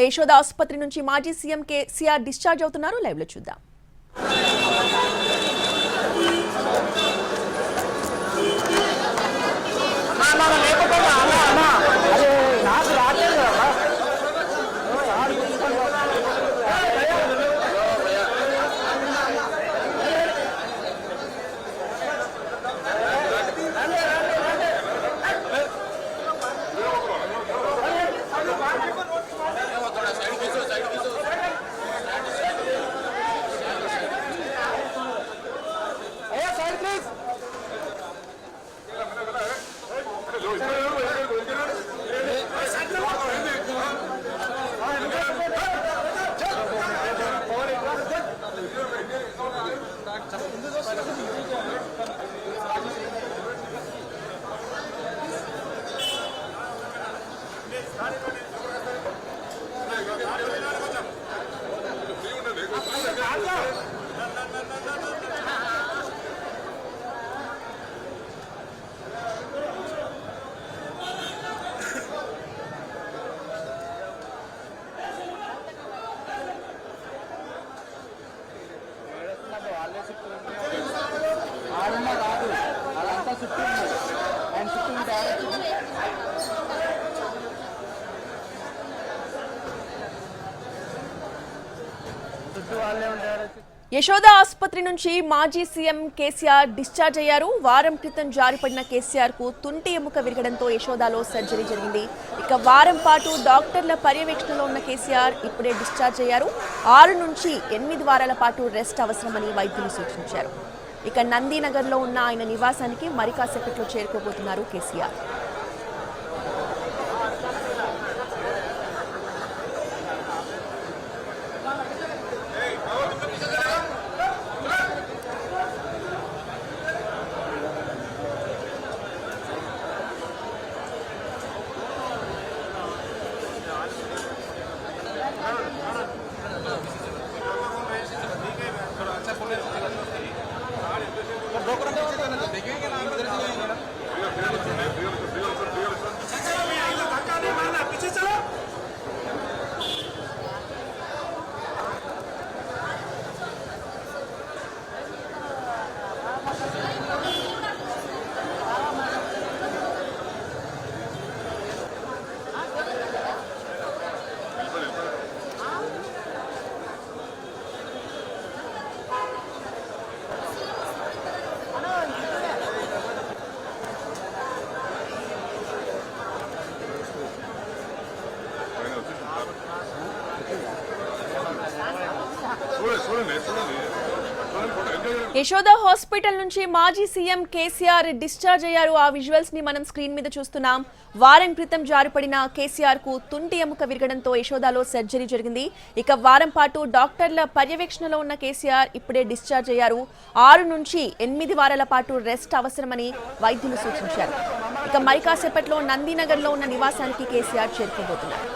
యశోద ఆసుపత్రి నుంచి మాజీ సీఎం కేసీఆర్ డిశ్చార్జ్ అవుతున్నారు. లైవ్ లో చూద్దాం. యశోద ఆసుపత్రి నుంచి మాజీ సీఎం కేసీఆర్ డిశ్చార్జ్ అయ్యారు. వారం క్రితం జారిపడిన కేసీఆర్ కు తుంటి ఎముక విరగడంతో యశోదలో సర్జరీ జరిగింది. ఇక వారం పాటు డాక్టర్ల పర్యవేక్షణలో ఉన్న కేసీఆర్ ఇప్పుడే డిశ్చార్జ్ అయ్యారు. 6 నుంచి 8 వారాల పాటు రెస్ట్ అవసరమని వైద్యులు సూచించారు. ఇక నందీనగర్లో ఉన్న ఆయన నివాసానికి మరి కాసేపట్లో చేరుకోబోతున్నారు కేసీఆర్. యశోద హాస్పిటల్ నుంచి మాజీ సీఎం కేసీఆర్ డిశ్చార్జ్ అయ్యారు. ఆ విజువల్స్ ని మనం స్క్రీన్ మీద చూస్తున్నాం. వారం క్రితం జారిపడిన కేసీఆర్ కు తుంటి ఎముక విరగడంతో యశోదలో సర్జరీ జరిగింది. ఇక వారం పాటు డాక్టర్ల పర్యవేక్షణలో ఉన్న కేసీఆర్ ఇప్పుడే డిశ్చార్జ్ అయ్యారు. 6 నుంచి 8 వారాల పాటు రెస్ట్ అవసరమని వైద్యులు సూచించారు. ఇక మరి కాసేపట్లో నందీనగర్ లో ఉన్న నివాసానికి కేసీఆర్ చేరుకోబోతున్నారు.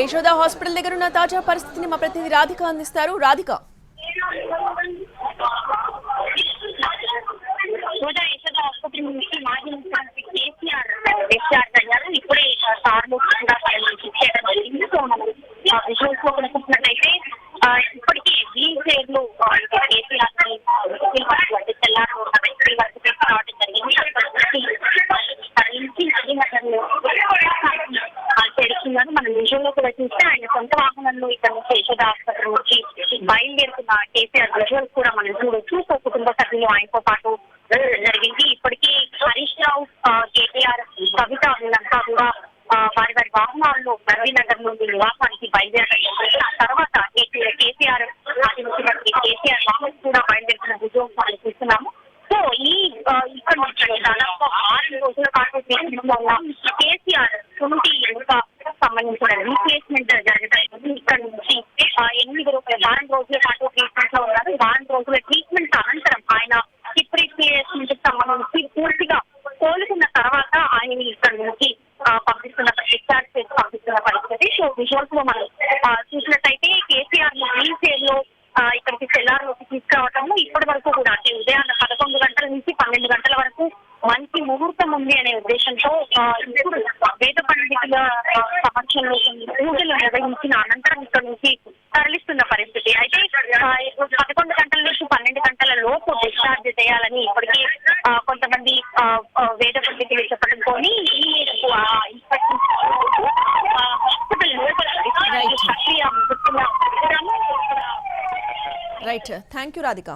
యశోద హాస్పిటల్ దగ్గర ఉన్న తాజా పరిస్థితిని మా ప్రతినిధి రాధిక అందిస్తారు. రాధిక, యశోద ఆసుపత్రి నుంచి మాజీ ముఖ్యమంత్రి కేసీఆర్ డిశ్చార్జ్ అయ్యారు. ఇప్పుడే విజువల్స్ లో కనుకుంటున్నట్లయితే ఇప్పటికీ వీల్ చైర్ లో కేసీఆర్ తెల్లారు రావడం జరిగింది. చేరుకున్నారు. మనం విజువల్ లో కూడా చూస్తే ఆయన సొంత వాహనంలో ఇక్కడ నుంచి యశోద ఆసుపత్రి నుంచి బయలుదేరుతున్న కేసీఆర్ విజువల్స్ కూడా మనం చూడొచ్చు. సో కుటుంబ సభ్యులు ఆయనతో పాటు జరిగింది. ఇప్పటికీ హరీష్ రావు, కేటీఆర్, కవిత వీళ్ళంతా కూడా వారి వారి వాహనాల్లో నందీనగర్ నుండి నివాసానికి బయలుదేరడం. ఆ తర్వాత కేసీఆర్ కేసీఆర్ వాహనం కూడా బయలుదేరుతున్న విజువల్స్ మనం చూస్తున్నాము. సో ఈ ఇక్కడ నుంచి దాదాపు 6 రోజుల పాటు గ్రామంలో ఉన్న కేసీఆర్ కుంటి ఎముక సంబంధించిన రీప్లేస్మెంట్ జరగడానికి ఇక్కడ నుంచి 8 వారం రోజుల పాటు ట్రీట్మెంట్ లో ఉన్నారు. వారం రోజుల ట్రీట్మెంట్ అనంతరం ఆయన హిప్ రీప్లేస్మెంట్ సంబంధించి పూర్తిగా కోలుకున్న తర్వాత ఆయనని ఇక్కడ నుంచి డిశ్చార్జ్ చేసి పంపిస్తున్న పరిస్థితి. సో విజువల్స్ లో మనం చూసినట్టయితే కేసీఆర్ ని వీల్ చైర్ లో ఇక్కడికి సెల్లార్లోకి తీసుకురావటము ఇప్పటి వరకు కూడా అంటే ఉదయాన్న 11 గంటల నుంచి 12 గంటల వరకు మంచి ముహూర్తం ఉంది అనే ఉద్దేశంతో ఇప్పుడు వేద పండితుల సమక్షంలో పూజలు నిర్వహించిన అనంతరం ఇక్కడ నుంచి తరలిస్తున్న పరిస్థితి. అయితే 11 గంటల నుంచి 12 గంటల లోపు డిశ్చార్జ్ చేయాలని ఇప్పటికీ కొంతమంది వేద పండితులు చెప్పడంతో ఈ మేరకు హాస్పిటల్ లోపల ప్రక్రియ రైట్, థ్యాంక్ యూ రాధిక.